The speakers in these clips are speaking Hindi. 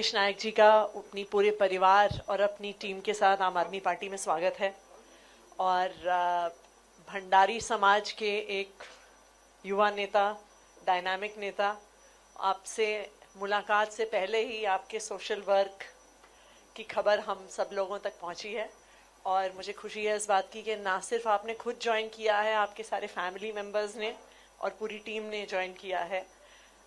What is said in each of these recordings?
गिरीश नायक जी का अपनी पूरे परिवार और अपनी टीम के साथ आम आदमी पार्टी में स्वागत है। और भंडारी समाज के एक युवा नेता, डायनामिक नेता, आपसे मुलाकात से पहले ही आपके सोशल वर्क की खबर हम सब लोगों तक पहुंची है। और मुझे खुशी है इस बात की कि ना सिर्फ आपने खुद ज्वाइन किया है, आपके सारे फैमिली मेम्बर्स ने और पूरी टीम ने ज्वाइन किया है।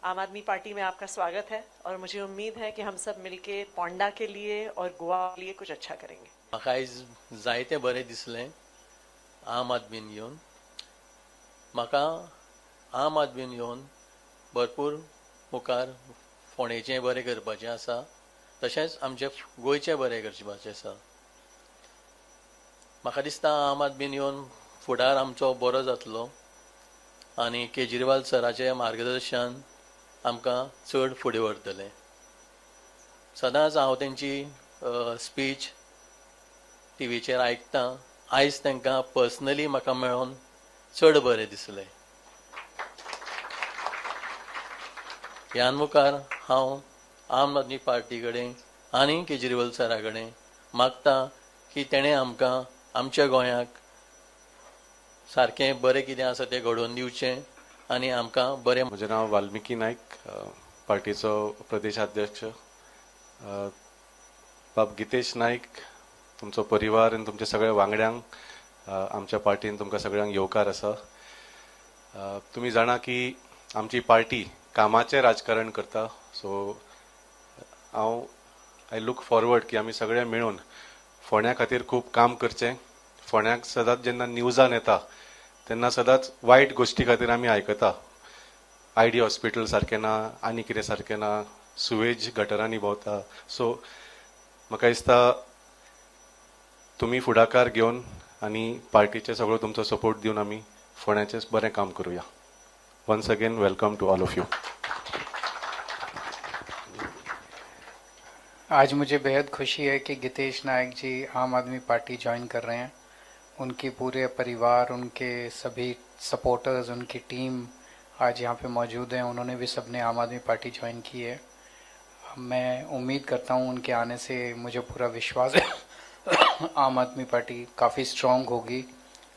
आम आदमी पार्टी में आपका स्वागत है और मुझे उम्मीद है कि हम सब मिलके पोंडा के लिए और गोवा के लिए कुछ अच्छा करेंगे। म्हाका आयज जायते बरें दिसलें आम आदमीन येवन। म्हाका आम आदमीन येवन भरपूर मुखार फोंडेचें बरें करपाचें आसा, तशेंच आमचें गोंयचें बरें करपाचें आसा। म्हाका दिसता आम आदमीन येवन फुडार आमचो बरो जातलो आनी केजरीवाल सराचें मार्गदर्शन आमकां चड फुडें व्हरतलें। सदांच हांव तेंची स्पीच टीव्हीचेर आयकतां। आयज तांकां पर्सनली म्हाका मेळोन चड बरें दिसलें। ह्या मुखार हांव आम आदमी पार्टी कडेन आनी केजरीवाल सरा कडेन मागतां की तेणें आमकां आमच्या गोंयाक सारकें बरें कितें आसा तें घडोवन दिवचें आनी आमकां बरें। म्हजें नांव वाल्मिकी नायक, पार्टीचो प्रदेशाध्यक्ष। बाब गितेश नायक, तुमचो परिवार आनी तुमच्या सगळ्या वांगड्यांक आमच्या पार्टीन तुमकां सगळ्यांक येवकार आसा। तुमी जाणा की आमची पार्टी कामाचें राजकारण करता, सो आय लूक फॉरवर्ड की आमी सगळे मेळून फोंड्या खातीर खूब काम करचें। फोंड्याक सदांच जेन्ना न्यूजान येता तेन्ना सदांच वायट गोश्टी खातीर आमी आयकता। आयडी हॉस्पिटल सारकें ना, आनी कितें सारकें ना, सुवेज गटरांनी भोंवता। सो म्हाका दिसता तुमी फुडाकार घेवन आनी पार्टीचे सगळो तुमचो सपोर्ट दिवन आमी फोंड्याचें बरें काम करुया। Once again welcome to all of you. आज मुझे बेहद खुशी है कि गितेश नायक जी आम आदमी पार्टी ज्वाइन कर रहे हैं। उनके पूरे परिवार, उनके सभी सपोर्टर्स, उनकी टीम आज यहाँ पे मौजूद हैं। उन्होंने भी सबने आम आदमी पार्टी ज्वाइन की है। मैं उम्मीद करता हूँ उनके आने से, मुझे पूरा विश्वास है आम आदमी पार्टी काफ़ी स्ट्रॉन्ग होगी,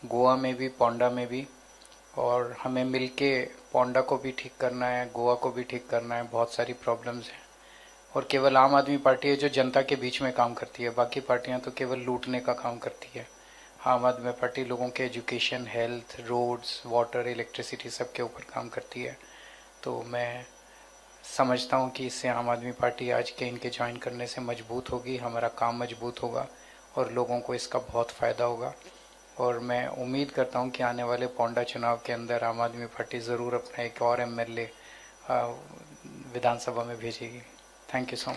गोवा में भी, पोंडा में भी। और हमें मिलके पोंडा को भी ठीक करना है, गोवा को भी ठीक करना है। बहुत सारी प्रॉब्लम्स हैं और केवल आम आदमी पार्टी है जो जनता के बीच में काम करती है। बाकी पार्टियां तो केवल लूटने का काम करती है। आम आदमी पार्टी लोगों के education, health, roads, water, electricity सबके ऊपर काम करती है। तो मैं समझता हूँ कि इससे आम आदमी पार्टी आज के इनके ज्वाइन करने से मजबूत होगी, हमारा काम मजबूत होगा और लोगों को इसका बहुत फ़ायदा होगा। और मैं उम्मीद करता हूँ कि आने वाले पोंडा चुनाव के अंदर आम आदमी पार्टी ज़रूर अपना एक और MLA विधानसभा में भेजेगी। Thank you so much.